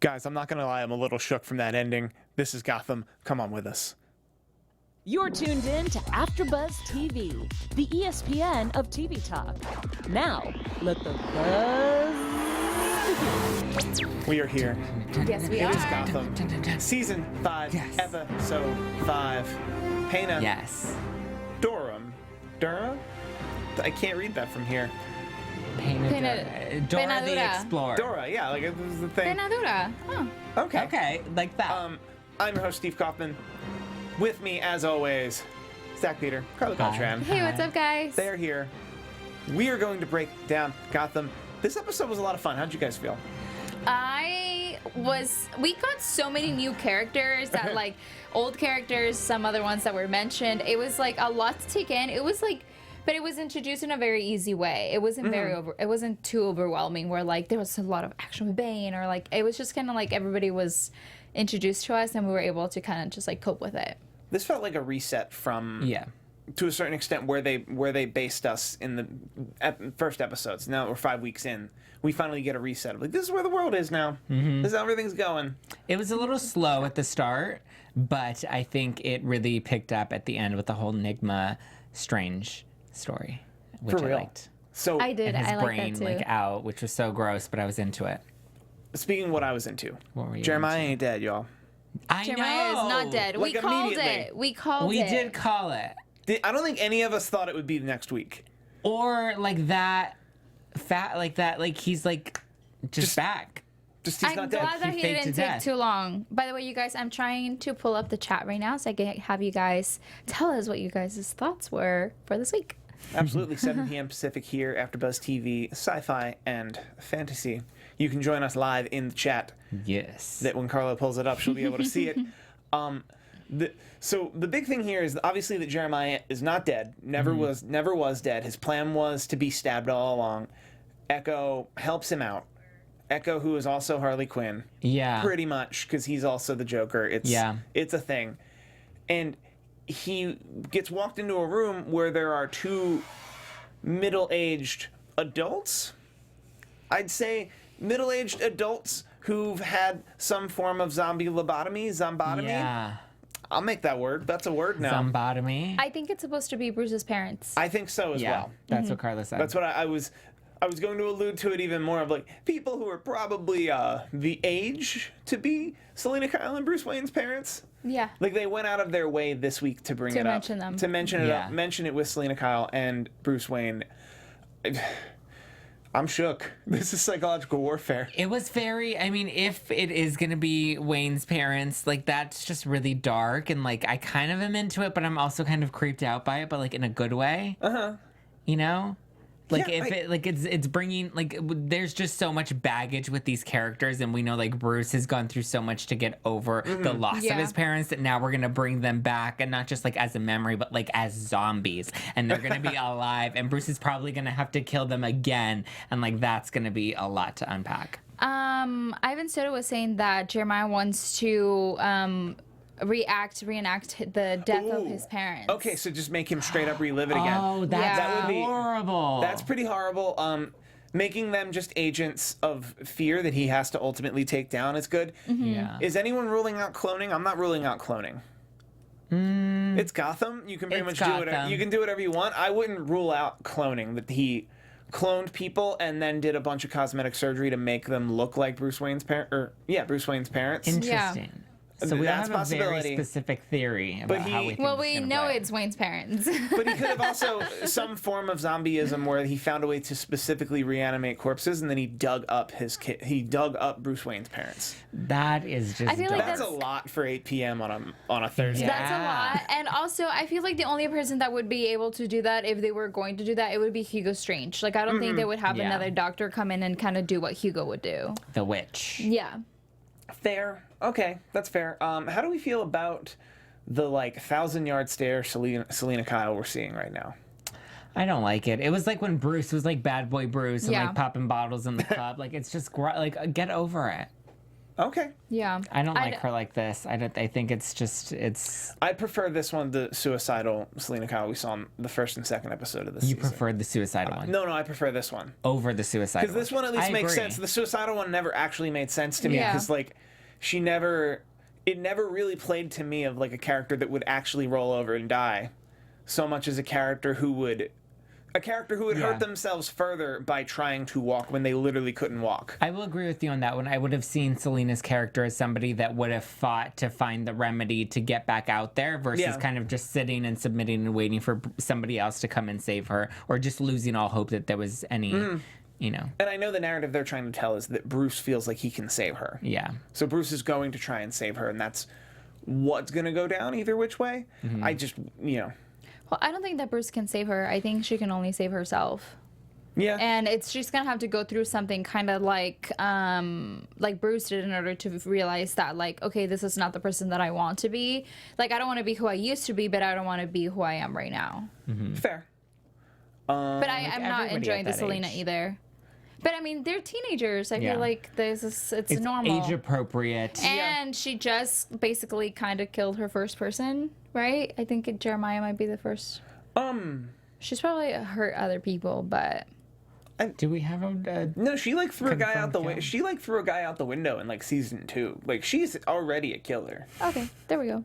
Guys, I'm not going to lie, I'm a little shook from that ending. This is Gotham. Come on with us. You're tuned in to AfterBuzz TV, the ESPN of TV talk. Now, let the buzz begin. We are here. Yes, we It are. is Gotham. Season 5, Yes. Episode 5. Pena Dura. I can't read that from here. Dora the Pena Dura. Explorer. Dora, yeah, like it was the thing. Pena Dura. Huh. Okay. Okay, like that. I'm your host, Steve Kaufmann. With me, as always, Zack Peter, Karla Beltran. Hey, what's up, guys? They're here. We are going to break down Gotham. This episode was a lot of fun. How'd you guys feel? We got so many new characters that, like, old characters, some other ones that were mentioned. It was, like, a lot to take in. It was, like, but it was introduced in a very easy way. It wasn't it wasn't too overwhelming where, like, there was a lot of action with Bane or, like, it was just kind of like everybody was introduced to us and we were able to kind of just, like, cope with it. This felt like a reset from, to a certain extent, where they based us in the first episodes. Now that we're 5 weeks in, we finally get a reset of, like, this is where the world is now. This is how everything's going. It was a little slow at the start, but I think it really picked up at the end with the whole Nygma Strange story, which For real. I liked. So I did. And his I like brain that too. like out, which was so gross, but I was into it. speaking of what I was into, What were you Jeremiah into? ain't dead, y'all. I Jeremiah know. is not dead. Like, we called immediately. it. We called We it. did call it. I don't think any of us thought it would be next week. Or like that fat, like that, like he's like just back. Just he's I'm not glad dead. that He he faked didn't to take death. too long. By the way, you guys, I'm trying to pull up the chat right now so I can have you guys tell us what you guys' thoughts were for this week. Absolutely, 7 p.m. Pacific here, AfterBuzz TV, sci-fi and fantasy. You can join us live in the chat. Yes. That when Karla pulls it up, she'll be able to see it. So the big thing here is obviously that Jeremiah is not dead. Never was dead. His plan was to be stabbed all along. Echo helps him out. Echo, who is also Harley Quinn. Yeah. Pretty much, because he's also the Joker. It's a thing. And he gets walked into a room where there are 2 middle-aged adults. I'd say middle-aged adults who've had some form of zombotomy. Yeah. I'll make that word. That's a word now. Zombotomy. I think it's supposed to be Bruce's parents. I think so as well. That's what Karla said. That's what I was going to allude to it even more of, like, people who are probably the age to be Selina Kyle and Bruce Wayne's parents. Yeah. Like, they went out of their way this week to bring it up. mention them. To mention it Yeah. up. Mention it with Selina Kyle and Bruce Wayne. I'm shook. This is psychological warfare. It was very, I mean, if it is going to be Wayne's parents, like, that's just really dark. And, like, I kind of am into it, but I'm also kind of creeped out by it, but, like, in a good way. Uh-huh. You know? Like, Yeah, it's bringing, like, there's just so much baggage with these characters, and we know, like, Bruce has gone through so much to get over the loss of his parents that now we're going to bring them back, and not just, like, as a memory, but, like, as zombies, and they're going to be alive, and Bruce is probably going to have to kill them again, and, like, that's going to be a lot to unpack. Ivan Soto was saying that Jeremiah wants to reenact the death of his parents. Okay, so just make him straight up relive it again. Oh, that's That would be- horrible. That's pretty horrible. Making them just agents of fear that he has to ultimately take down is good. Yeah. Is anyone ruling out cloning? I'm not ruling out cloning. It's Gotham. You can pretty much It's do whatever Gotham. you can do whatever you want. I wouldn't rule out cloning, that he cloned people and then did a bunch of cosmetic surgery to make them look like Bruce Wayne's Bruce Wayne's parents. Interesting. So we That's have a very possibility. specific theory about how we think Well, it's we gonna know play. it's Wayne's parents. But he could have also some form of zombieism where he found a way to specifically reanimate corpses, and then he dug up Bruce Wayne's parents. That is just I feel like That's a That's- lot for 8 p.m. on a Thursday. Yeah. That's a lot. And also, I feel like the only person that would be able to do that, if they were going to do that, it would be Hugo Strange. Like, I don't think they would have Yeah. another doctor come in and kind of do what Hugo would do. the witch. Yeah. Fair. Okay, that's fair. How do we feel about the 1,000-yard stare Selina Kyle we're seeing right now? I don't like it. It was like when Bruce was like bad boy Bruce and Yeah. like popping bottles in the club. Like, it's just like, get over it. Okay. Yeah. I don't like her like this. I think it's. I prefer this one, the suicidal Selina Kyle we saw in the first and second episode of this season. You preferred the suicidal one? No, I prefer this one. Over the suicidal one. Because this one at least makes sense. The suicidal one never actually made sense to me. Because, like, it never really played to me of, like, a character that would actually roll over and die so much as a character who would hurt themselves further by trying to walk when they literally couldn't walk. I will agree with you on that one. I would have seen Selina's character as somebody that would have fought to find the remedy to get back out there versus kind of just sitting and submitting and waiting for somebody else to come and save her, or just losing all hope that there was any, you know. And I know the narrative they're trying to tell is that Bruce feels like he can save her. Yeah. So Bruce is going to try and save her, and that's what's going to go down either which way. I just, Well, I don't think that Bruce can save her. I think she can only save herself. Yeah. And she's gonna have to go through something kind of like Bruce did in order to realize that, like, okay, this is not the person that I want to be. Like, I don't want to be who I used to be, but I don't want to be who I am right now. Fair. But I'm not enjoying the Selina either. But I mean, they're teenagers. I feel like it's normal. Age appropriate. And she just basically kind of killed her first person, right? I think Jeremiah might be the first. She's probably hurt other people, but. Do we have a No, she like threw a guy out the window. She like threw a guy out the window in like season 2. Like, she's already a killer. Okay, there we go.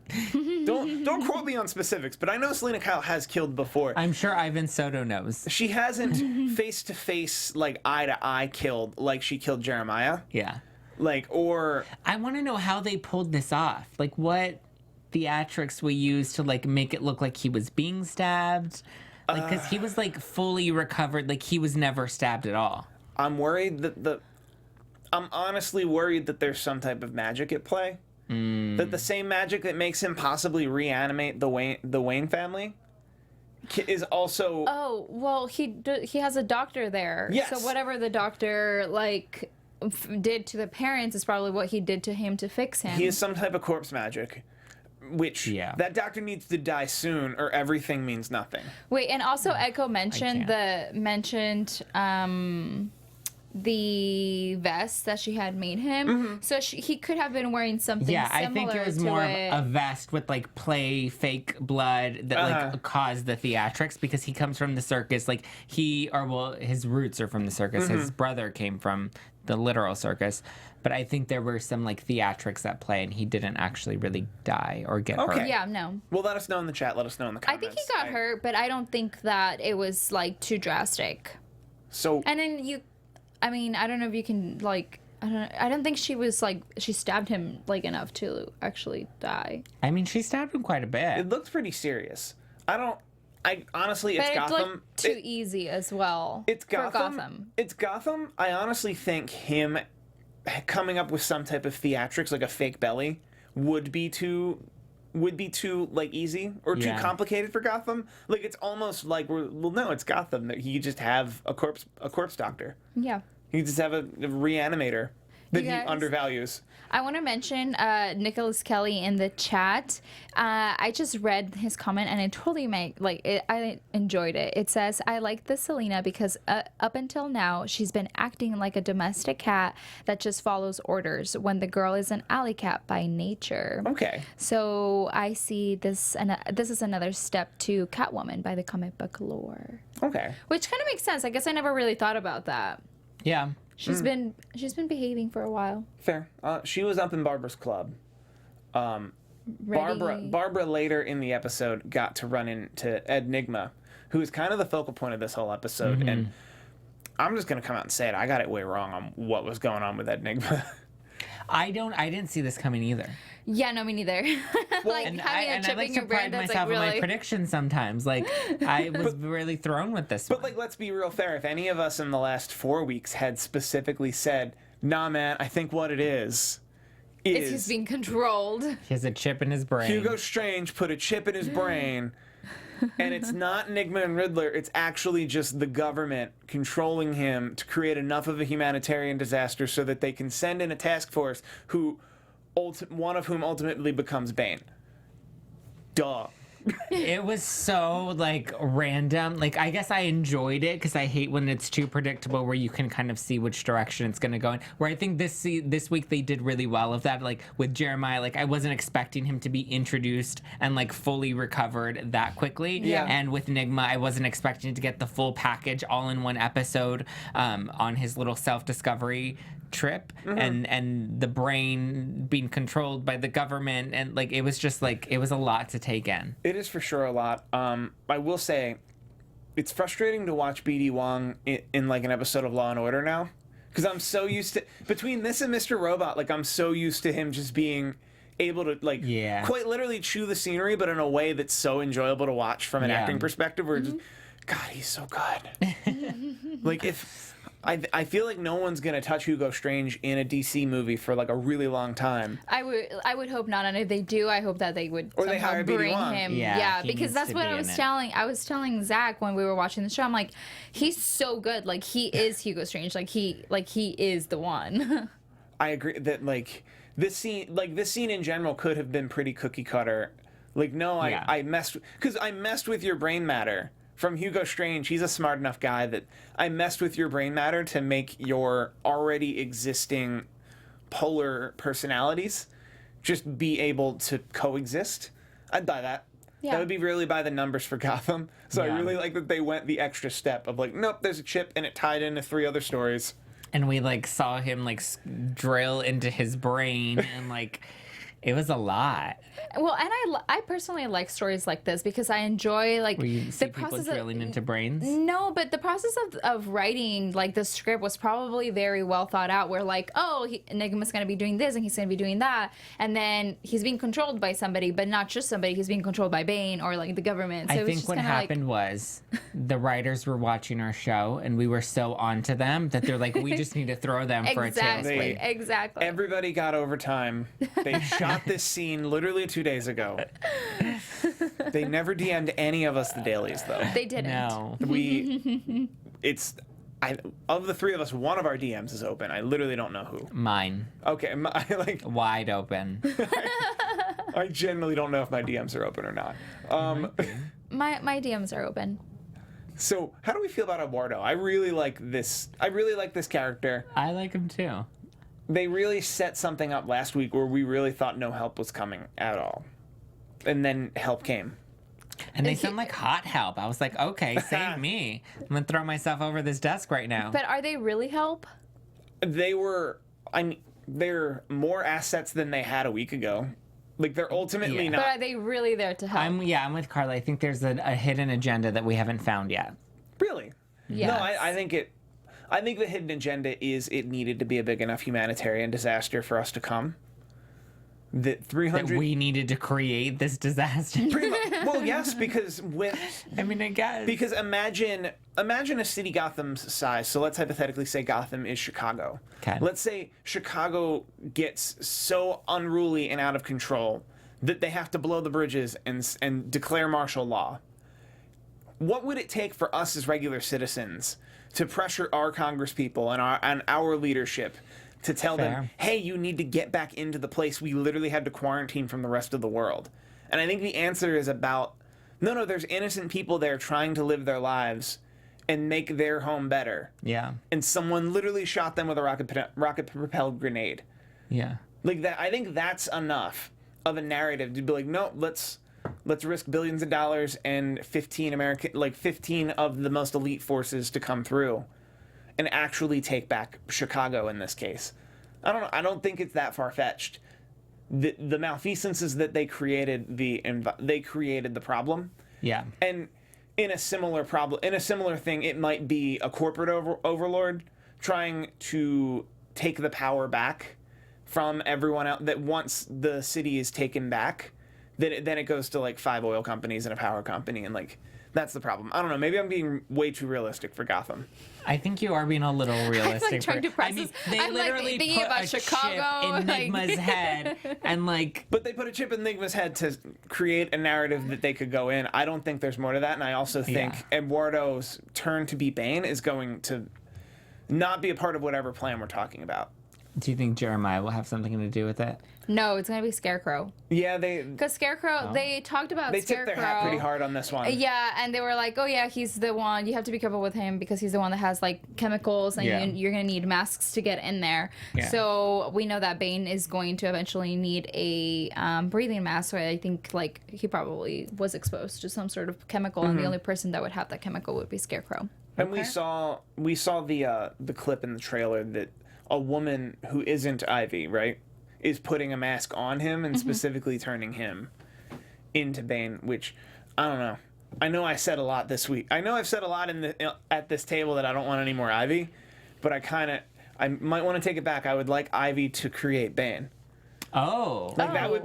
Don't quote me on specifics, but I know Selina Kyle has killed before. I'm sure Ivan Soto knows. She hasn't face to face, like eye to eye killed like she killed Jeremiah. Yeah. Like, or I want to know how they pulled this off. Like, what theatrics we used to like make it look like he was being stabbed. Like, because he was, like, fully recovered. Like, he was never stabbed at all. I'm worried that I'm honestly worried that there's some type of magic at play. That the same magic that makes him possibly reanimate the Wayne family is also... Oh, well, he has a doctor there. Yes. So whatever the doctor, like, did to the parents is probably what he did to him to fix him. He has some type of corpse magic. Which, that doctor needs to die soon, or everything means nothing. Wait, and also Echo mentioned the vest that she had made him. So he could have been wearing something similar to it. Yeah, I think it was more of a vest with, like, fake blood that, like, caused the theatrics, because he comes from the circus. Like, his roots are from the circus. His brother came from the literal circus. But I think there were some, like, theatrics at play, and he didn't actually really die or get hurt. Yeah, no. Well, let us know in the chat. Let us know in the comments. I think he got hurt, but I don't think that it was, like, too drastic. So... And then I don't know if you can, like... I don't think she was, like... She stabbed him, like, enough to actually die. I mean, she stabbed him quite a bit. It looked pretty serious. Honestly, it's but Gotham. But it looked too easy as well. It's Gotham. For Gotham. It's Gotham. I honestly think him coming up with some type of theatrics, like a fake belly, would be too like easy or too complicated for Gotham. Like, it's almost like no, it's Gotham, that he just have a corpse doctor. Yeah. He just have a reanimator that he undervalues. I want to mention Nicholas Kelly in the chat. I just read his comment and it totally I enjoyed it. It says, I like the Selina because up until now, she's been acting like a domestic cat that just follows orders when the girl is an alley cat by nature. Okay. So I see this, and this is another step to Catwoman by the comic book lore. Okay. Which kind of makes sense. I guess I never really thought about that. Yeah. She's been behaving for a while. Fair. She was up in Barbara's club. Barbara later in the episode got to run into Nygma, who is kind of the focal point of this whole episode. And I'm just gonna come out and say it. I got it way wrong on what was going on with Nygma. I didn't see this coming either. Yeah, no, me neither. Like, and having a chip I like in to your brain pride that's myself like really... on my predictions sometimes. Like, I was really thrown with this one. But, like, let's be real fair. If any of us in the last 4 weeks had specifically said, nah, man, I think what it is he's being controlled. He has a chip in his brain. Hugo Strange put a chip in his brain, and it's not Nygma and Riddler. It's actually just the government controlling him to create enough of a humanitarian disaster so that they can send in a task force one of whom ultimately becomes Bane. Duh. It was so like random. Like I guess I enjoyed it because I hate when it's too predictable where you can kind of see which direction it's gonna go in. Where I think this week they did really well of that. Like with Jeremiah, like I wasn't expecting him to be introduced and like fully recovered that quickly. Yeah. And with Nygma, I wasn't expecting to get the full package all in one episode on his little self-discovery trip and the brain being controlled by the government, and like it was just like it was a lot to take in. It is for sure a lot. I will say it's frustrating to watch BD Wong in like an episode of Law and Order now, because I'm so used to, between this and Mr. Robot, like I'm so used to him just being able to like quite literally chew the scenery, but in a way that's so enjoyable to watch from an acting perspective, where just, God, he's so good. Like if I feel like no one's gonna touch Hugo Strange in a DC movie for like a really long time. I would hope not, and if they do, I hope that they would or they hire BD bring Wong. him. Yeah, because that's what I was telling Zach when we were watching the show. I'm like, he's so good. Like he is Hugo Strange. Like he is the one. I agree that like this scene in general could have been pretty cookie cutter. Like no, I messed with your brain matter. From Hugo Strange, he's a smart enough guy that I messed with your brain matter to make your already existing polar personalities just be able to coexist. I'd buy that. Yeah. That would be really by the numbers for Gotham. So I really like that they went the extra step of like, nope, there's a chip and it tied into 3 other stories. And we like saw him like drill into his brain and like it was a lot. Well, and I personally like stories like this because I enjoy like where you see the people process drilling into brains. No, but the process of writing like the script was probably very well thought out. Where like, oh, Nygma's going to be doing this and he's going to be doing that, and then he's being controlled by somebody, but not just somebody. He's being controlled by Bane or like the government. So I think what happened was the writers were watching our show and we were so onto them that they're like, we just need to throw them for a tailspin. Exactly. Everybody got overtime. They shot this scene literally 2 days ago. They never DM'd any of us the dailies, though. They didn't. No. Of the 3 of us, one of our DMs is open. I literally don't know who. Mine. Okay, wide open. I generally don't know if my DMs are open or not. My DMs are open. So, how do we feel about Eduardo? I really like this character. I like him too. They really set something up last week where we really thought no help was coming at all. And then help came. And they sound like hot help. I was like, okay, save me. I'm going to throw myself over this desk right now. But are they really help? They're more assets than they had a week ago. Like, they're ultimately not. But are they really there to help? I'm with Karla. I think there's a hidden agenda that we haven't found yet. Really? Yes. No, I think the hidden agenda is it needed to be a big enough humanitarian disaster for us to come. That we needed to create this disaster. Well, yes, because I guess. Because imagine a city Gotham's size. So let's hypothetically say Gotham is Chicago. Okay. Let's say Chicago gets so unruly and out of control that they have to blow the bridges and declare martial law. What would it take for us as regular citizens to pressure our congresspeople and our leadership to tell them, hey, you need to get back into the place we literally had to quarantine from the rest of the world? And I think the answer is about, no, there's innocent people there trying to live their lives and make their home better. Yeah. And someone literally shot them with a rocket-propelled grenade. Yeah. Like that. I think that's enough of a narrative to be like, no, let's risk billions of dollars and 15 of the most elite forces to come through and actually take back Chicago in this case. I don't know. I don't think it's that far-fetched. The malfeasances that they created, they created the problem. Yeah. And in a similar thing, it might be a corporate overlord trying to take the power back from everyone else. That once the city is taken back, then it goes to like 5 oil companies and a power company, and like that's the problem. I don't know. Maybe I'm being way too realistic for Gotham. I think you are being a little realistic. I'm like trying to process. They literally thinking put about a Chicago chip in Nygma's head, and like. But they put a chip in Nygma's head to create a narrative that they could go in. I don't think there's more to that, and I also think Eduardo's turn to be Bane is going to not be a part of whatever plan we're talking about. Do you think Jeremiah will have something to do with it? No, it's gonna be Scarecrow. Yeah, Because Scarecrow, they talked about they Scarecrow. tipped their hat pretty hard on this one. Yeah, and they were like, oh yeah, he's the one. You have to be careful with him because he's the one that has like chemicals, and you're gonna need masks to get in there. Yeah. So we know that Bane is going to eventually need a breathing mask. So I think like he probably was exposed to some sort of chemical, and the only person that would have that chemical would be Scarecrow. And we saw the clip in the trailer that a woman who isn't Ivy, right, is putting a mask on him and specifically turning him into Bane, which, I don't know. I know I said a lot this week. I know I've said a lot at this table that I don't want any more Ivy, but I might want to take it back. I would like Ivy to create Bane. Oh. That would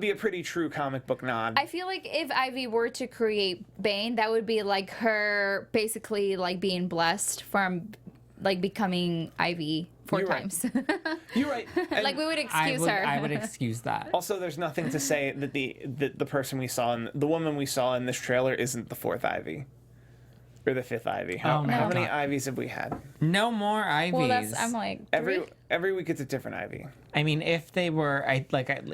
be a pretty true comic book nod. I feel like if Ivy were to create Bane, that would be like her basically like being blessed from like becoming Ivy 4 times. You're right. And like we would excuse her. I would excuse that. also, there's nothing to say that the person we saw the woman we saw in this trailer isn't the 4th Ivy. Or the 5th Ivy. How many Ivies have we had? No more Ivies. Well, I'm like every week it's a different Ivy. I mean, if they were,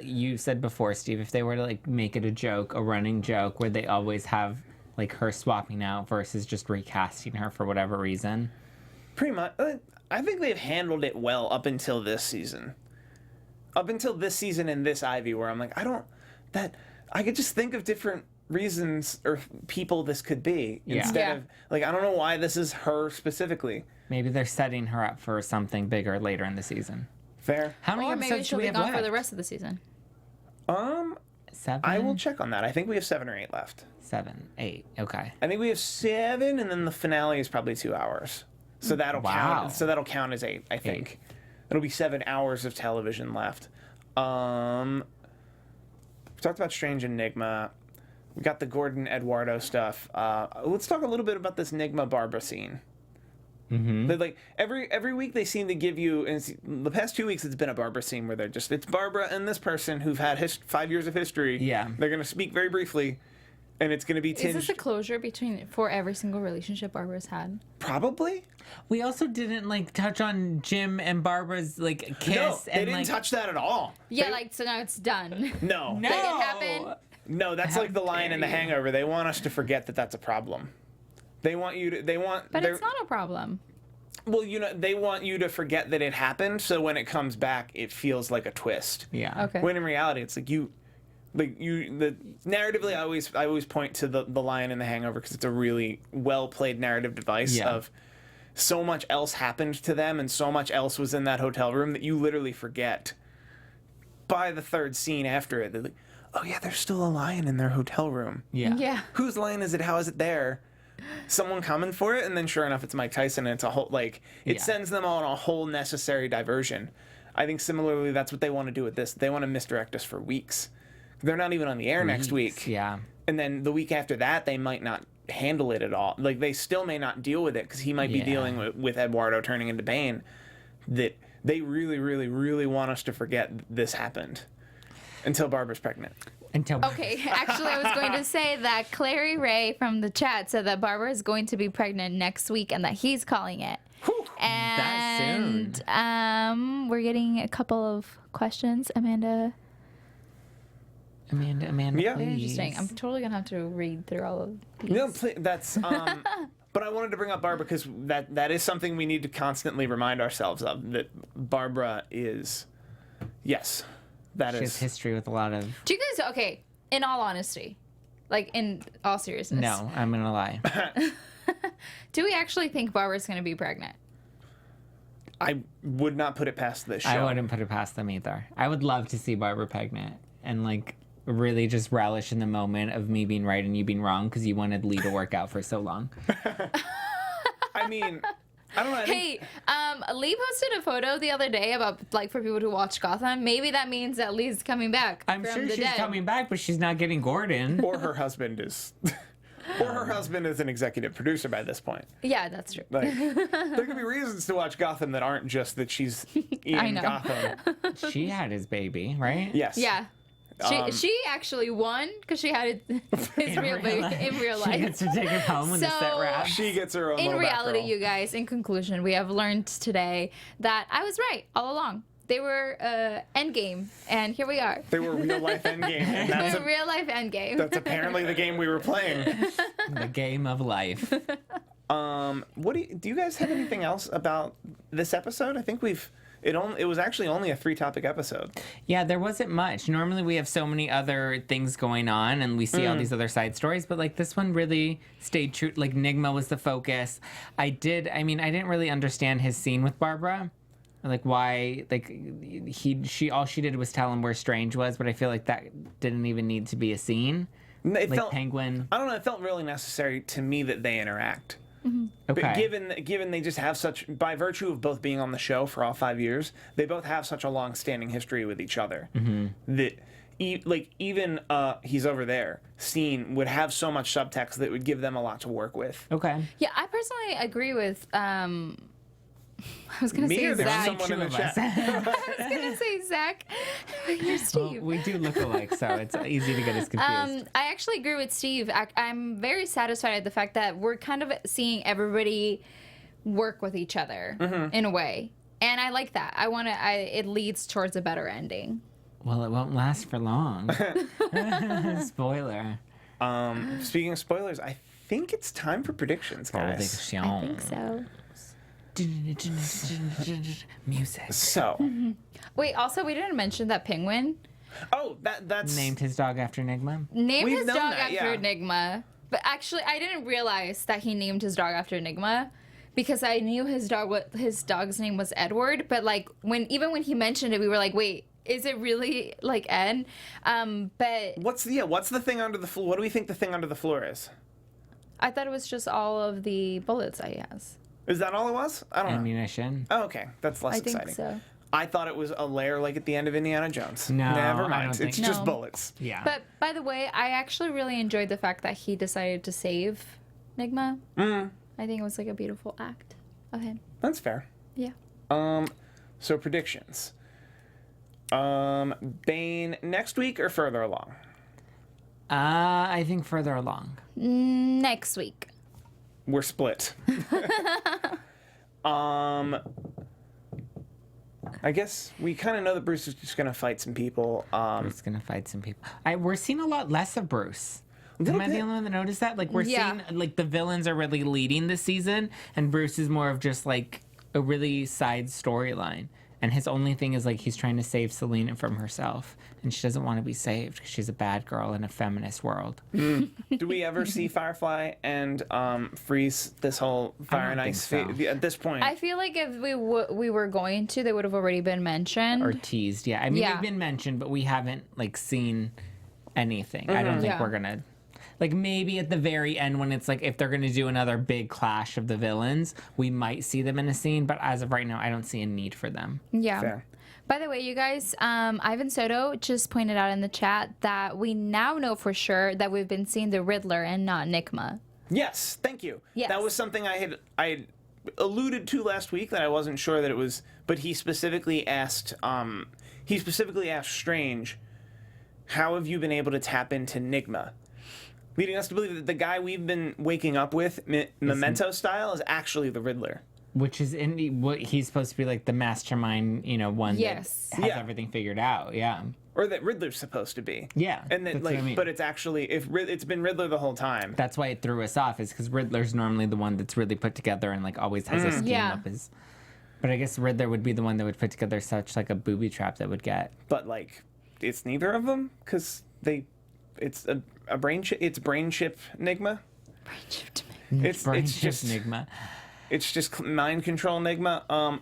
you said before, Steve, if they were to like make it a joke, a running joke, where they always have like her swapping out versus just recasting her for whatever reason. Pretty much. I think they've handled it well up until this season. Up until this season and this Ivy, where I'm like, I could just think of different reasons or people this could be instead of like, I don't know why this is her specifically. Maybe they're setting her up for something bigger later in the season. Fair. How many or maybe episodes she'll do we be have gone left? for the rest of the season. 7? I will check on that. I think we have 7 or 8 left. 7, 8. Okay. I think we have 7, and then the finale is probably 2 hours. So that'll count. So that'll count as 8. I think it'll be 7 hours of television left. We talked about Strange and Nygma. We got the Gordon Eduardo stuff. Let's talk a little bit about this Nygma Barbara scene. Mm-hmm. Like every week they seem to give you. In the past 2 weeks, it's been a Barbara scene where it's Barbara and this person who've had 5 years of history. Yeah, they're gonna speak very briefly, and it's gonna be tinged. Is this a closure for every single relationship Barbara's had? Probably. We also didn't like touch on Jim and Barbara's like kiss. No, they didn't like, touch that at all. Yeah, so now it's done. No, that didn't happen. No, that's like the line in The Hangover. They want us to forget that that's a problem. They want you to. But it's not a problem. Well, they want you to forget that it happened, so when it comes back, it feels like a twist. Yeah. Okay. When in reality, it's like narratively, I always point to the line in The Hangover because it's a really well played narrative device of so much else happened to them and so much else was in that hotel room that you literally forget. By the 3rd scene after it, they're like, oh yeah, there's still a lion in their hotel room. Yeah. Yeah. Whose lion is it? How is it there? Someone coming for it, and then sure enough, it's Mike Tyson, and it's a whole it sends them on a whole necessary diversion. I think similarly, that's what they want to do with this. They want to misdirect us for weeks. They're not even on the air next week. Yeah. And then the week after that, they might not handle it at all. Like they still may not deal with it because he might be dealing with Eduardo turning into Bane. That they really, really, really want us to forget this happened until Barbara's pregnant. Okay, actually, I was going to say that Clary Ray from the chat said that Barbara is going to be pregnant next week and that he's calling it. Whew, and that soon. We're getting a couple of questions, Amanda. Yeah. Very interesting. I'm totally gonna have to read through all of these. No, that's. But I wanted to bring up Barbara because that is something we need to constantly remind ourselves of. That Barbara is, yes, that she has history with a lot of. Do you guys? Okay, in all honesty, like in all seriousness. No, I'm gonna lie. Do we actually think Barbara's gonna be pregnant? I would not put it past this show. I wouldn't put it past them either. I would love to see Barbara pregnant and like really just relish in the moment of me being right and you being wrong because you wanted Lee to work out for so long. I mean, I don't know. Hey, Lee posted a photo the other day about like for people to watch Gotham. Maybe that means that Lee's coming back. I'm from sure the she's dead. coming back, but she's not getting Gordon. Or her husband is. Or her husband is an executive producer by this point. Yeah, that's true. Like, there could be reasons to watch Gotham that aren't just that she's in Gotham. She had his baby, right? Yes. Yeah. She actually won because she had his real baby in real life. She gets to take it home when the set wraps. She gets her own In little reality, Batgirl. you guys, in conclusion, we have learned today that I was right all along. They were Endgame, and here we are. They were real life Endgame. And They were real life Endgame. that's apparently the game we were playing. The game of life. What do you guys have anything else about this episode? I think it was actually only a 3-topic episode. Yeah, there wasn't much. Normally we have so many other things going on and we see all these other side stories, but like this one really stayed true. Like Nygma was the focus. I didn't really understand his scene with Barbara. Like why, like all she did was tell him where Strange was, but I feel like that didn't even need to be a scene. It like felt, Penguin. I don't know. It felt really necessary to me that they interact. Okay. But given they just have such, by virtue of both being on the show for all 5 years, they both have such a long-standing history with each other that even he's over there scene would have so much subtext that would give them a lot to work with. Okay. Yeah, I personally agree with. I was gonna Me say or there's Zach. someone in the chat? I was gonna say Zach. You're Steve. Well, we do look alike, so it's easy to get us confused. I actually agree with Steve. I'm very satisfied at the fact that we're kind of seeing everybody work with each other in a way, and I like that. It leads towards a better ending. Well, it won't last for long. Spoiler. Speaking of spoilers, I think it's time for predictions, guys. I think so. Music. So, Wait, also we didn't mention that Penguin that's Named his dog after Nygma. named We've his known dog that, after yeah. Nygma. But actually, I didn't realize that he named his dog after Nygma because I knew his dog's name was Edward. But like even when he mentioned it, we were like, wait, is it really like Ed? But what's the thing under the floor? What do we think the thing under the floor is? I thought it was just all of the bullets that he has. Is that all it was? I don't know. Ammunition. Oh, okay, that's less I think exciting. so. I thought it was a lair like at the end of Indiana Jones. No, Never I mind. don't think It's so. just No. bullets. Yeah. But by the way, I actually really enjoyed the fact that he decided to save Nygma. I think it was like a beautiful act of him. That's fair. Yeah. So predictions. Bane next week or further along? I think further along. Next week. We're split. I guess we kind of know that Bruce is just gonna fight some people. Bruce gonna fight some people. We're seeing a lot less of Bruce. Little Am I the bit. only one that noticed that? Like we're Yeah. seeing like the villains are really leading this season, and Bruce is more of just like a really side storyline. And his only thing is like he's trying to save Selina from herself, and she doesn't want to be saved because she's a bad girl in a feminist world. Do we ever see Firefly and Freeze this whole fire and think ice so. at this point? I feel like if we were going to, they would have already been mentioned. Or teased, yeah. I mean, Yeah. they've been mentioned, but we haven't like seen anything. I don't think Yeah. we're gonna. Like maybe at the very end when it's like if they're gonna do another big clash of the villains, we might see them in a scene. But as of right now, I don't see a need for them. Yeah. Fair. By the way, you guys, Ivan Soto just pointed out in the chat that we now know for sure that we've been seeing the Riddler and not Nygma. Yes, thank you. Yes. That was something I had alluded to last week that I wasn't sure that it was, but he specifically asked Strange, how have you been able to tap into Nygma? Leading us to believe that the guy we've been waking up with, Memento style, is actually the Riddler. Which is in what he's supposed to be like the mastermind, one Yes. that has Yeah. everything figured out. Yeah. Or that Riddler's supposed to be. Yeah, And then that's what I mean. but it's actually, it's been Riddler the whole time. That's why it threw us off, is because Riddler's normally the one that's really put together and like always has a scheme Yeah. up his. But I guess Riddler would be the one that would put together such like a booby trap that would get. But like, it's neither of them because it's a brain chip. It's brain chip Nygma. It's just Nygma. It's just mind control Nygma.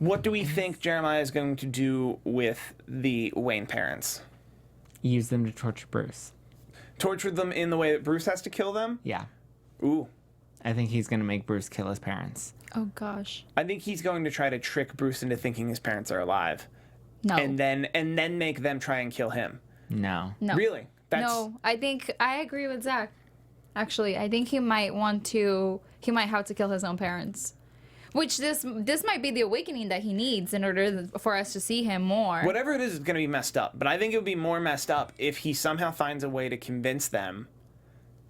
What do we think Jeremiah is going to do with the Wayne parents? Use them to torture Bruce. Torture them in the way that Bruce has to kill them? Yeah. Ooh. I think he's gonna make Bruce kill his parents. Oh gosh. I think he's going to try to trick Bruce into thinking his parents are alive. No. And then make them try and kill him. No. No. Really? No, I think I agree with Zach. Actually, I think he might have to kill his own parents. Which this might be the awakening that he needs in order for us to see him more. Whatever it is going to be messed up. But I think it would be more messed up if he somehow finds a way to convince them.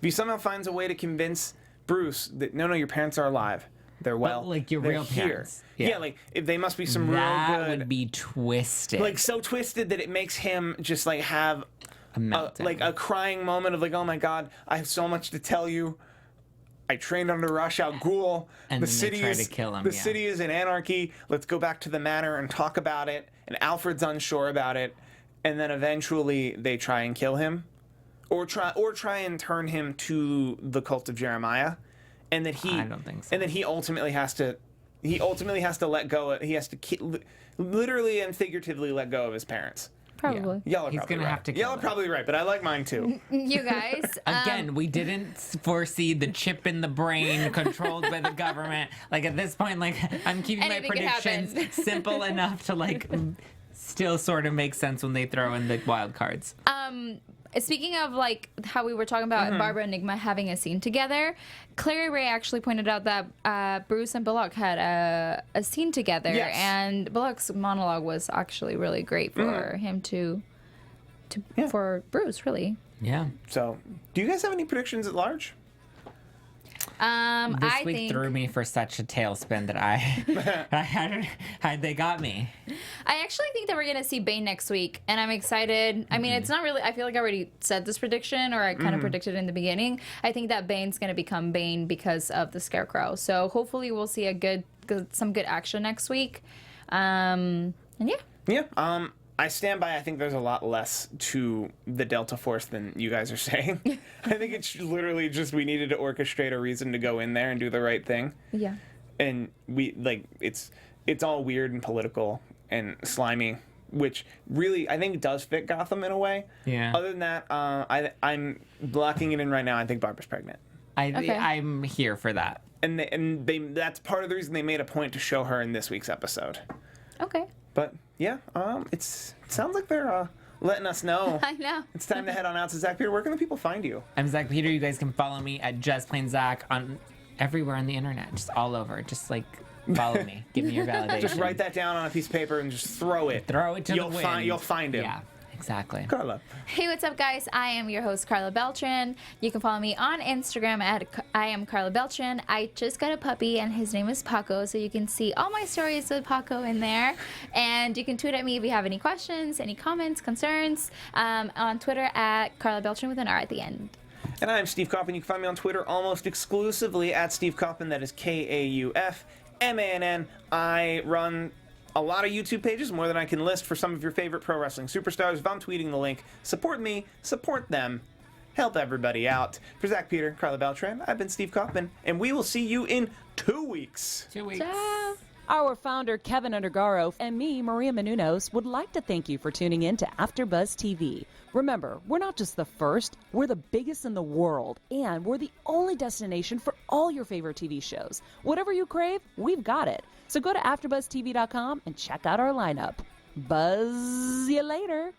If he somehow finds a way to convince Bruce that, no, your parents are alive. They're well. But, like, your they're real here. parents. Yeah, like if they must be some that real good. Would be twisted. Like so twisted that it makes him just like have like a crying moment of like, oh my God, I have so much to tell you. I trained under Ra's al Ghul. And the then city they try is to kill him. The city is in anarchy. Let's go back to the manor and talk about it. And Alfred's unsure about it. And then eventually they try and kill him, or try and turn him to the cult of Jeremiah, and that I don't think so. And then he ultimately has to let go. He has to literally and figuratively let go of his parents. Probably. Yeah. Y'all are He's probably gonna right. have to kill Y'all are him. probably right, but I like mine too. You guys. Again, we didn't foresee the chip in the brain controlled by the government. Like at this point, like I'm keeping my Anything could predictions happen. simple enough to like still sort of make sense when they throw in the wild cards. Speaking of like how we were talking about Barbara and Nygma having a scene together, Clary Ray actually pointed out that Bruce and Bullock had a scene together, Yes. and Bullock's monologue was actually really great for him for Bruce, really. Yeah. So, do you guys have any predictions at large? This I week think threw me for such a tailspin that they got me. I actually think that we're gonna see Bane next week, and I'm excited. I mean, it's not really. I feel like I already said this prediction, or I kind of predicted it in the beginning. I think that Bane's gonna become Bane because of the Scarecrow. So hopefully, we'll see some good action next week. And yeah. Yeah. I stand by. I think there's a lot less to the Delta Force than you guys are saying. I think it's literally just we needed to orchestrate a reason to go in there and do the right thing. Yeah. And it's all weird and political and slimy, which really I think does fit Gotham in a way. Yeah. Other than that, I'm blocking it in right now. I think Barbara's pregnant, I'm here for that. and that's part of the reason they made a point to show her in this week's episode. Okay. But yeah, it sounds like they're letting us know. I know. It's time to head on out to Zack Peter. Where can the people find you? I'm Zack Peter. You guys can follow me at Just Plain Zack on everywhere on the internet, just all over. Just like follow me. Give me your validation. Just write that down on a piece of paper and just throw it. Throw it to the wind. You'll find him. Yeah, exactly. Carla. Hey, what's up, guys? I am your host, Karla Beltran. You can follow me on Instagram at I am Karla Beltran. I just got a puppy, and his name is Paco, so you can see all my stories with Paco in there. And you can tweet at me if you have any questions, any comments, concerns, on Twitter at Karla Beltran with an R at the end. And I'm Steve Kaufmann. You can find me on Twitter almost exclusively at Steve Kaufmann. That is Kaufmann. I run a lot of YouTube pages, more than I can list, for some of your favorite pro wrestling superstars. If I'm tweeting the link, support me, support them, help everybody out. For Zack Peter, Karla Beltran, I've been Steve Kaufmann, and we will see you in 2 weeks. 2 weeks. Ciao. Our founder, Kevin Undergaro, and me, Maria Menounos, would like to thank you for tuning in to AfterBuzz TV. Remember, we're not just the first, we're the biggest in the world, and we're the only destination for all your favorite TV shows. Whatever you crave, we've got it. So go to AfterBuzzTV.com and check out our lineup. Buzz you later.